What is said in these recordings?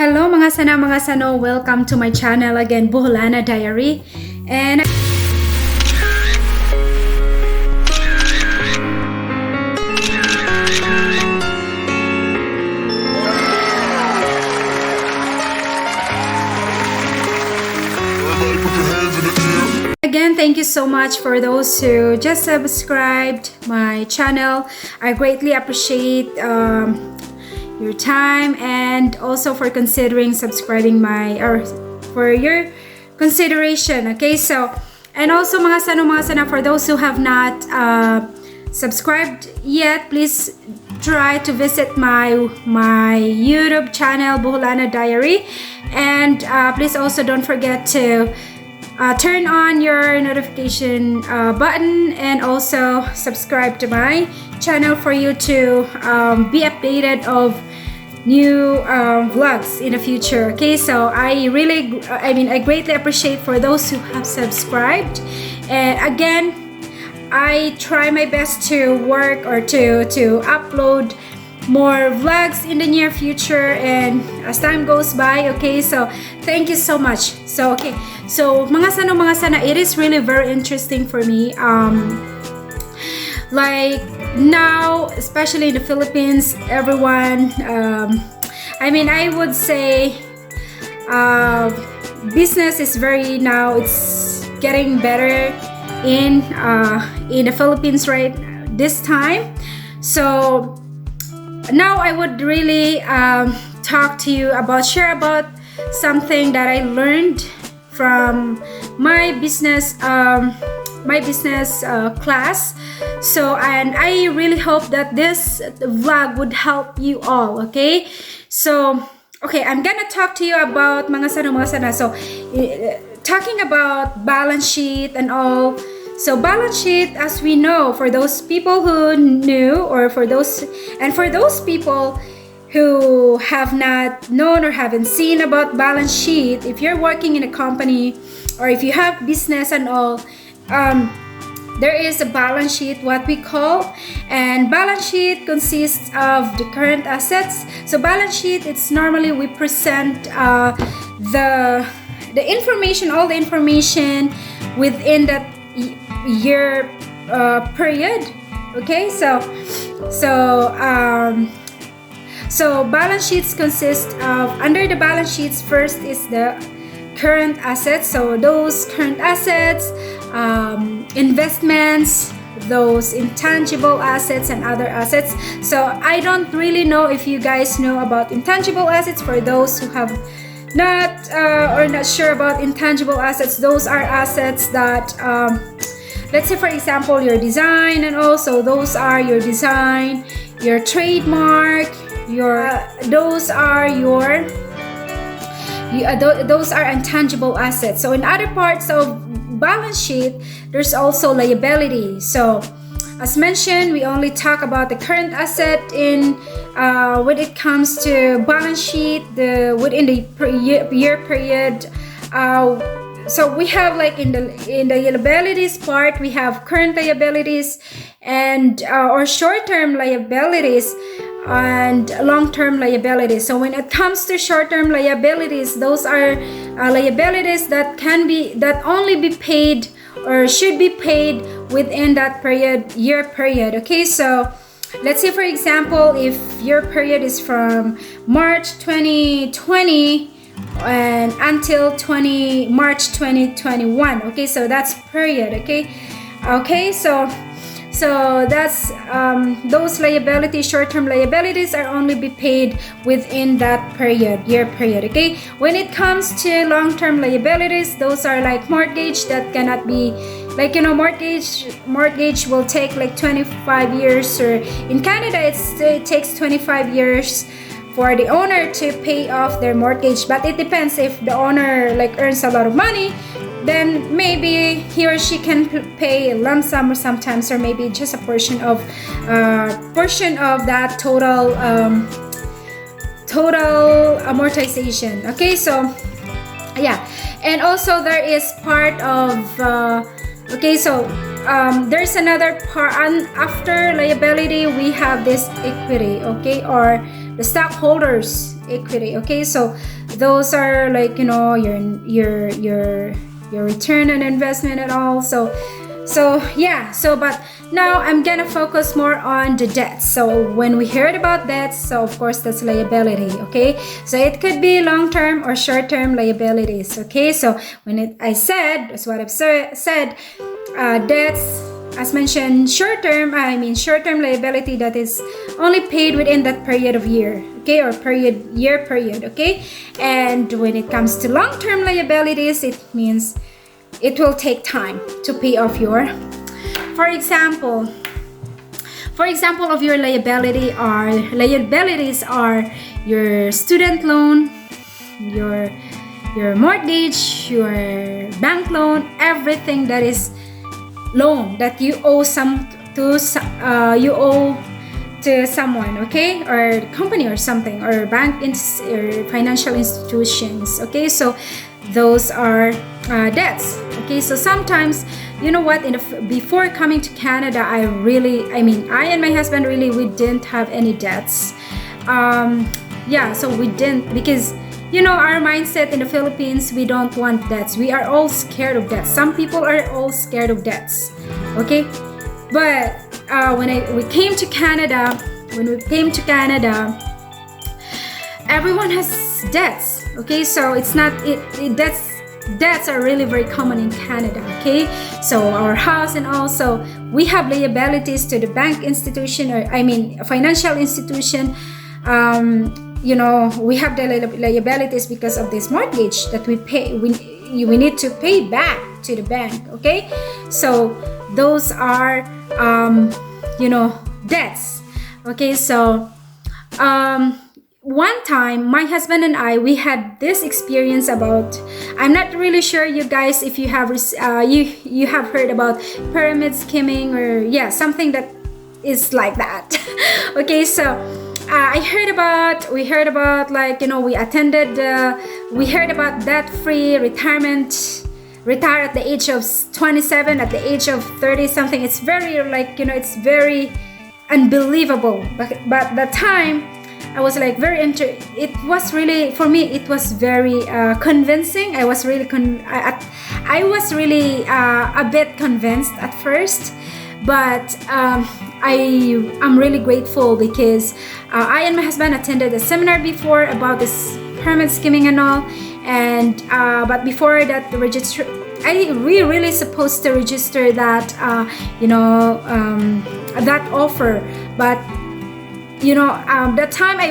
Hello mga sano, welcome to my channel again, Boholana Diary. And again, thank you so much for those who just subscribed my channel. I greatly appreciate your time, and also for considering subscribing or for your consideration. Okay, so and also mga sana, for those who have not subscribed yet, please try to visit my YouTube channel, Boholana Diary, and please also don't forget to turn on your notification button and also subscribe to my channel for you to be updated of new vlogs in the future. Okay, so I greatly appreciate for those who have subscribed, and again, I try my best to work or to upload more vlogs in the near future and as time goes by. Okay, so thank you so much. So okay, so mga sana, it is really very interesting for me, like now, especially in the Philippines, everyone, I would say business is it's getting better in the Philippines right this time. So now I would really share about something that I learned from my business class. So, and I really hope that this vlog would help you all. Okay, so okay, I'm gonna talk to you about mga sana. So talking about balance sheet and all. So balance sheet, as we know, for those people who knew, or for those people who have not known or haven't seen about balance sheet, if you're working in a company or if you have business and all, there is a balance sheet, what we call, and balance sheet consists of the current assets. So balance sheet, it's normally we present the information, all the information within that year period. Okay, so balance sheets consist of, under the balance sheets, first is the current assets. So those current assets, investments, those intangible assets and other assets. So I don't really know if you guys know about intangible assets. For those who have not or not sure about intangible assets, those are assets that let's say, for example, your design, and also those are your design, your trademark, those are intangible assets. So in other parts of balance sheet, there's also liability. So as mentioned, we only talk about the current asset in when it comes to balance sheet, within the year period. So we have, like, in the liabilities part, we have current liabilities and or short-term liabilities and long-term liabilities. So when it comes to short-term liabilities, those are liabilities that only be paid or should be paid within that year period. Okay, so let's say, for example, if your period is from March 2020 and until March 2021. Okay, so that's period. Okay, so that's those liabilities, short-term liabilities, are only be paid within that year period. Okay, when it comes to long-term liabilities, those are like mortgage that cannot be, like, mortgage will take like 25 years, or in Canada it takes 25 years for the owner to pay off their mortgage. But it depends, if the owner like earns a lot of money, then maybe he or she can pay a lump sum, or sometimes, or maybe just a portion of that total amortization. Okay, so yeah, and also there is part of there's another part, and after liability we have this equity, okay, or the stockholders equity. Okay, so those are like, you know, your return on investment and all. So yeah, so but now I'm gonna focus more on the debts. So when we heard about debts, so of course that's liability. Okay, so it could be long-term or short-term liabilities. Okay, so I said, that's what I've said, debts, as mentioned, short-term liability that is only paid within that period of year. Okay, or year period. Okay, and when it comes to long-term liabilities, it means it will take time to pay off your, for example of your liabilities are your student loan, your mortgage, your bank loan, everything that is loan that you owe to someone, okay, or company or something, or or financial institutions. Okay, so those are debts. Okay, so sometimes, you know what, before coming to Canada, I and my husband really, we didn't have any debts. So we didn't, because you know, our mindset in the Philippines, we don't want debts. We are all scared of debts. Some people are all scared of debts. Okay, but when we came to Canada, everyone has debts. Okay, so it's not debts are really very common in Canada. Okay, so our house, and also we have liabilities to the bank institution, or financial institution. You know, we have the liabilities because of this mortgage that we pay. We need to pay back to the bank. Okay, so those are debts. Okay, so one time my husband and I, we had this experience about, I'm not really sure, you guys, if you have you have heard about pyramid scheming, or something that is like that. Okay, so we heard about like, you know, we heard about debt-free retirement, retire at the age of 27, at the age of 30 something. It's very, like, you know, it's very unbelievable, but the time I was like it was really, for me, it was very convincing. I was really a bit convinced at first, but I'm really grateful because I and my husband attended a seminar before about this pyramid scheming and all, and but before that, we really supposed to register that that offer, but you know, that time I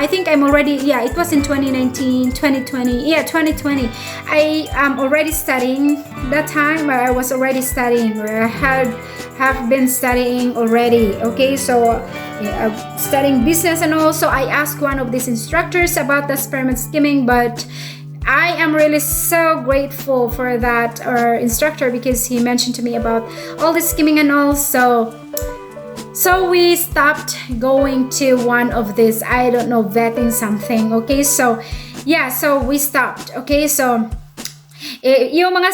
think I'm already, it was in 2019, 2020, 2020. I am already studying that time. I was already studying, or I have been studying already. Okay, so studying business, and also I asked one of these instructors about the pyramid scheming, but I am really so grateful for that instructor, because he mentioned to me about all this scheming and all. So we stopped going to one of this, I don't know, vetting something. Okay, so we stopped. Okay, so yung mga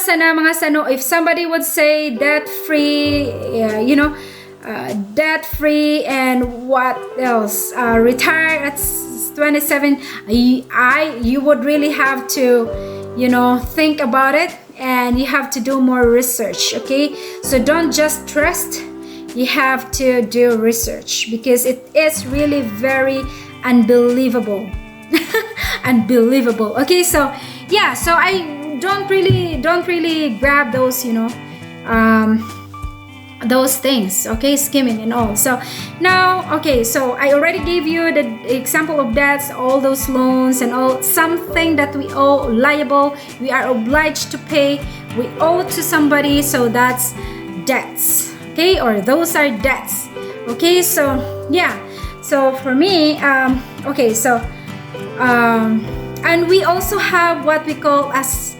sano, if somebody would say debt-free, debt-free, and what else, retire at 27, you would really have to, you know, think about it, and you have to do more research. Okay, so don't just trust, you have to do research, because it is really very unbelievable. Unbelievable. Okay, so I don't really grab those, those things. Okay, skimming and all. So now, okay, so I already gave you the example of debts, all those loans and all, something that we owe, liable, we are obliged to pay, we owe to somebody, so that's debts. Okay, or those are debts. Okay, so so for me, okay, so and we also have what we call as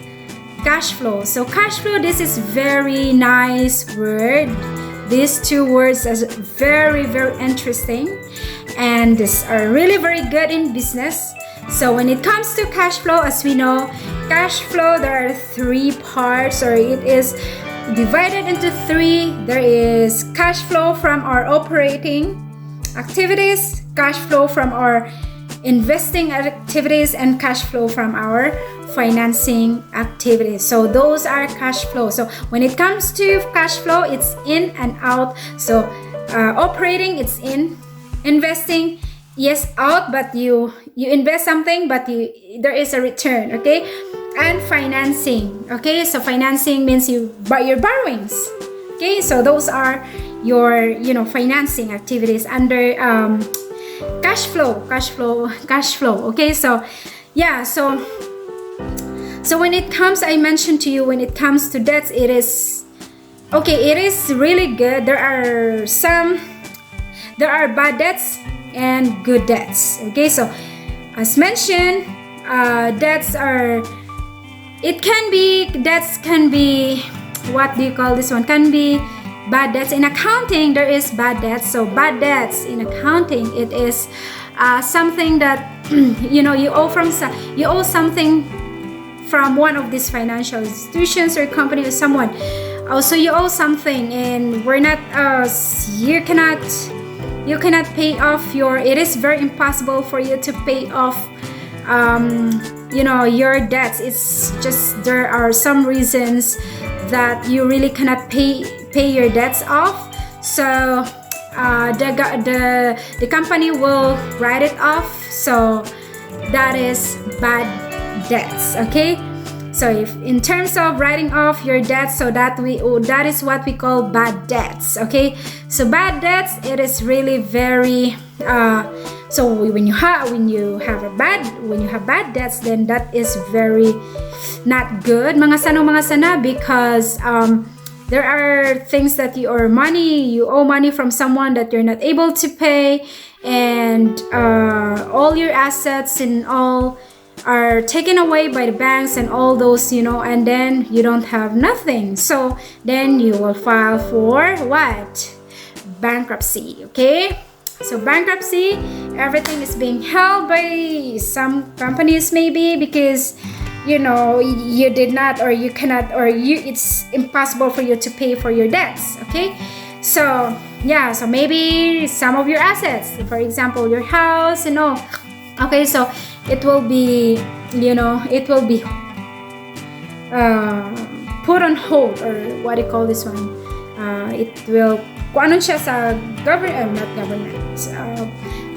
cash flow. So cash flow, this is very nice word. These two words are very, very interesting, and these are really very good in business. So when it comes to cash flow, as we know, cash flow, there are three parts, or it is divided into three. There is cash flow from our operating activities, cash flow from our investing activities, and cash flow from our financing activities. So those are cash flow. So when it comes to cash flow, it's in and out. So operating, it's in. Investing, yes, out, but you invest something, but there is a return. Okay. And financing. Okay, so financing means you buy your borrowings. Okay, so those are your financing activities under cash flow. Okay, so yeah, so when it comes, I mentioned to you, when it comes to debts, it is really good. There are bad debts and good debts. Okay, so as mentioned, debts can be, what do you call this one? Can be bad debts. In accounting, there is bad debts. So bad debts in accounting, it is something that you owe something from one of these financial institutions or company or someone. Also, you owe something, and you cannot pay off it is very impossible for you to pay off your debts. It's just there are some reasons that you really cannot pay your debts off. So the company will write it off. So that is bad debts. Okay, so if in terms of writing off your debts, so that is what we call bad debts. Okay, so bad debts, it is really very so when you have bad debts, then that is very not good, mga sana, because there are things that you owe money from someone that you're not able to pay, and all your assets and all are taken away by the banks and all those, and then you don't have nothing. So then you will file for what? Bankruptcy. Okay, so bankruptcy, everything is being held by some companies, maybe because you did not, or you cannot, or it's impossible for you to pay for your debts. Okay, so yeah, so maybe some of your assets, for example your house and all. Okay, so it will be put on hold, or what do you call this one? It will kung ano siya sa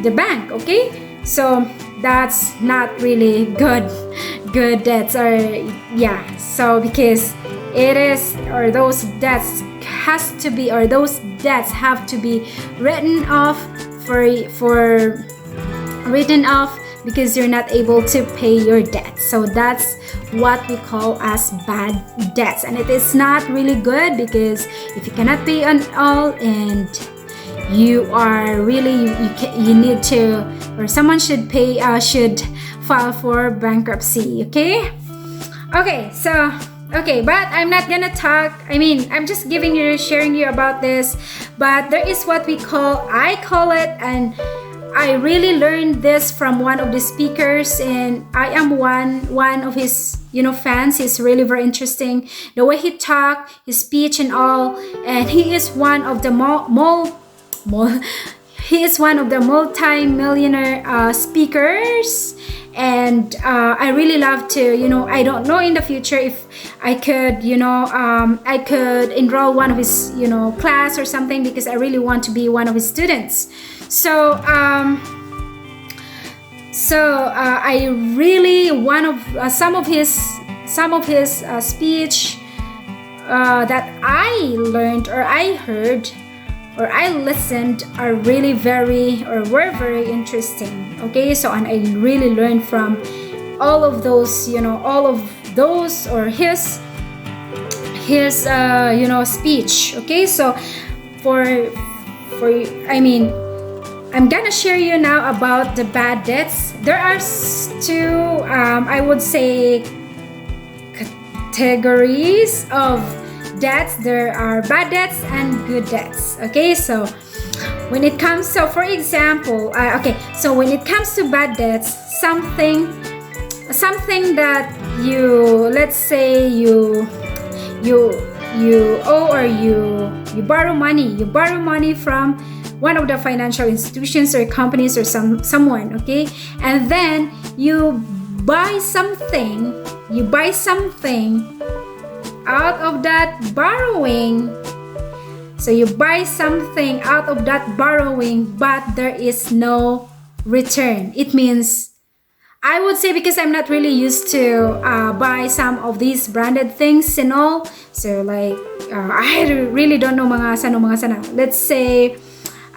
the bank. Okay, so that's not really good debts, or yeah, so because it is, or those debts have to be written off because you're not able to pay your debt. So that's what we call as bad debts, and it is not really good, because if you cannot pay on all, and you are really you need to, or someone should file for bankruptcy. Okay, but I'm not gonna talk, I'm just sharing you about this. But there is what I call it, and I really learned this from one of the speakers, and I am one of his fans. He's really very interesting, the way he talk, his speech and all, and he is one of the multi-millionaire speakers. And I really love to, I don't know in the future if I could, I could enroll one of his, class or something, because I really want to be one of his students. So I really, one of some of his speech that I learned, or I heard, or I listened, are really were very interesting. Okay, so, and I really learned from all of those, or his speech. Okay, so I'm gonna share you now about the bad debts. There are two, I would say, categories of debts. There are bad debts and good debts. Okay, so when it comes, for example, so when it comes to bad debts, something that let's say you you owe, or you borrow money. You borrow money from one of the financial institutions or companies or someone, okay? And then you buy something out of that borrowing. So you buy something out of that borrowing, but there is no return. It means, I would say, because I'm not really used to buy some of these branded things and all, so like I really don't know mga sana. Let's say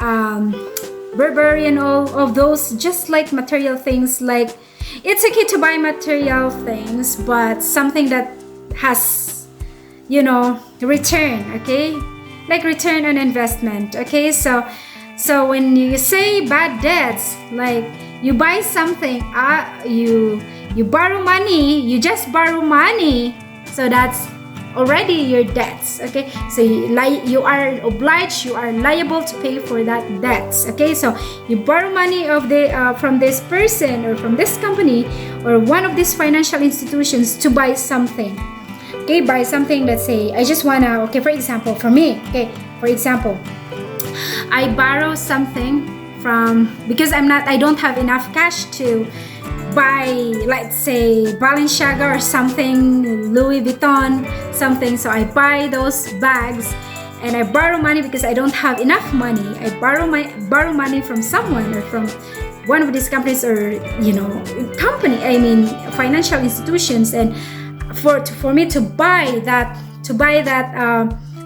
Burberry and all of those, just like material things. Like, it's okay to buy material things, but something that has, return, okay? Like return on investment, okay? So when you say bad debts, like you buy something, you borrow money, you just borrow money, so that's already your debts, okay? So you are obliged, you are liable to pay for that debts, okay? So you borrow money from this person or from this company or one of these financial institutions to buy something. Okay, buy something. Let's say I just wanna, okay, for example, for me, okay, for example, I borrow something because I don't have enough cash to buy, let's say, Balenciaga or something, Louis Vuitton, something. So I buy those bags and I borrow money because I don't have enough money. I borrow money from someone or from one of these companies or financial institutions, and for me to buy that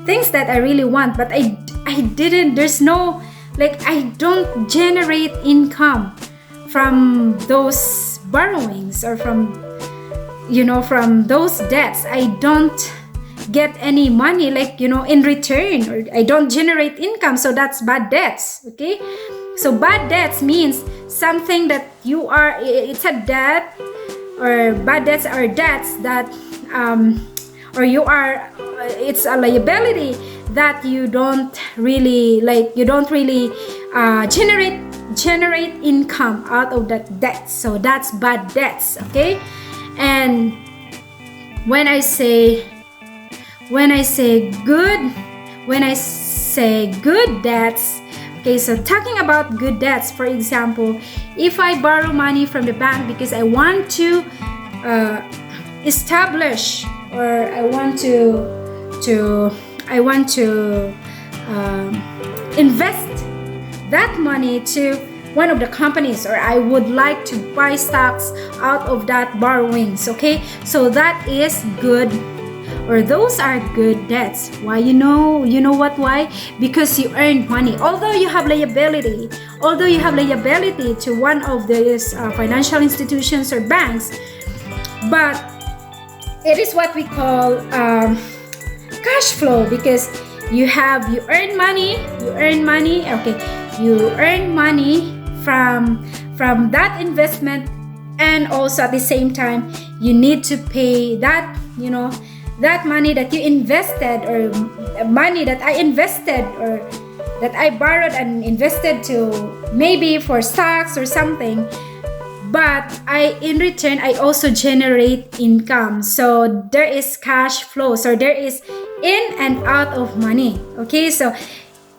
things that I really want, but I didn't. There's no, like, I don't generate income from those borrowings or from those debts. I don't get any money, like, in return, or I don't generate income. So that's bad debts, okay? So bad debts means something that it's a debt, or bad debts are debts that it's a liability that you don't really generate income out of that debt. So that's bad debts, okay? And when I say good debts, okay, so talking about good debts, for example, if I borrow money from the bank because I want to establish, or I want to invest that money to one of the companies, or I would like to buy stocks out of that borrowings, okay? So that is good, or those are good debts. Why? You know what? Why? Because you earned money. Although you have liability to one of these financial institutions or banks, but it is what we call cash flow, because you earn money, okay? You earn money from that investment, and also at the same time you need to pay that, that money that you invested, or money that I invested, or that I borrowed and invested to maybe for stocks or something. But in return, I also generate income. So there is cash flow. So there is in and out of money. Okay, so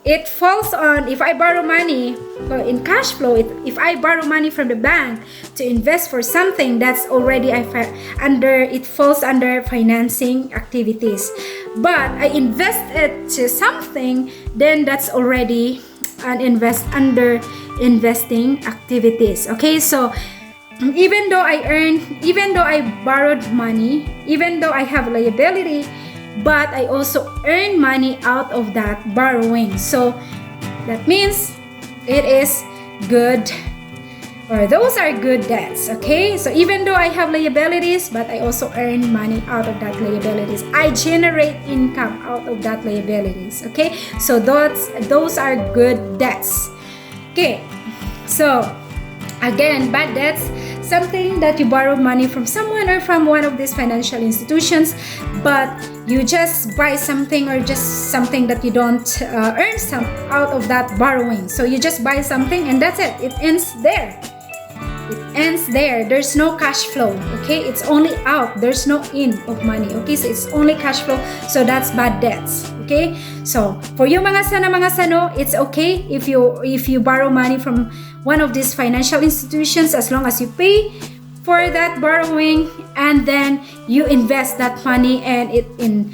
it falls on, if I borrow money in cash flow, if I borrow money from the bank to invest for something, that's already it falls under financing activities. But I invest it to something, then that's already under investing activities. Okay, so even though I borrowed money, even though I have liability, but I also earn money out of that borrowing. So that means it is good, or those are good debts, okay? So even though I have liabilities, but I also earn money out of that liabilities. I generate income out of that liabilities, okay? So those are good debts. Okay, so again, bad debts, something that you borrow money from someone or from one of these financial institutions, but you just buy something, or just something that you don't earn some out of that borrowing. So you just buy something and that's it. It ends there. It ends there. There's no cash flow. Okay, it's only out. There's no in of money. Okay, so it's only cash flow. So that's bad debts. Okay, so for you mga sano, it's okay if you borrow money from one of these financial institutions, as long as you pay for that borrowing and then you invest that money, and it in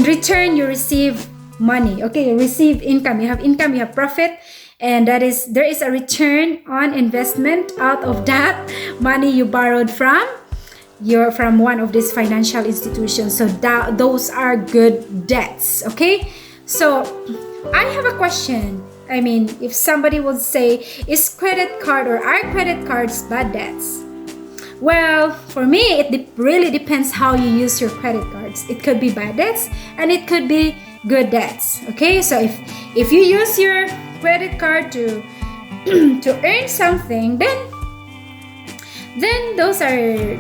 return you receive money. Okay, you receive income. You have income, you have profit, and there is a return on investment out of that money you borrowed from one of these financial institutions. So those are good debts. Okay, so I have a question. I mean, if somebody would say, is credit card or are credit cards bad debts? Well, for me, it really depends how you use your credit cards. It could be bad debts and it could be good debts. Okay, so if you use your credit card to earn something, then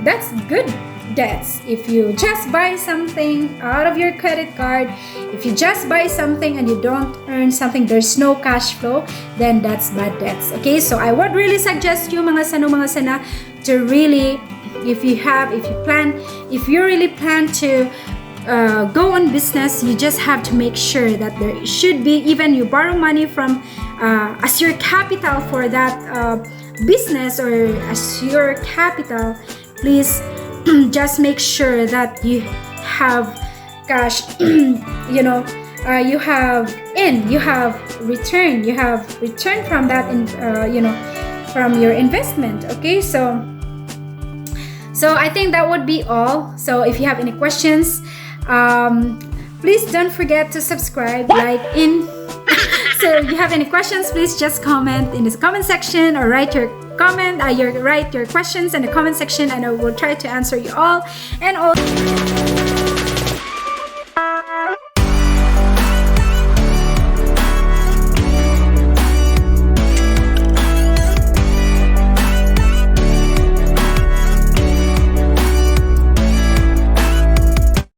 that's good debts. If you just buy something out of your credit card, if you just buy something and you don't earn something, there's no cash flow, then that's bad debts. Okay, so I would really suggest you mga sana to really, if you really plan to go on business, you just have to make sure that there should be, even you borrow money from as your capital for that business or as your capital, please just make sure that you have cash, you have return from that, from your investment. Okay, so I think that would be all. So if you have any questions, please don't forget to subscribe, so if you have any questions, please just comment in the comment section or write your questions in the comment section, and I will try to answer you all. And all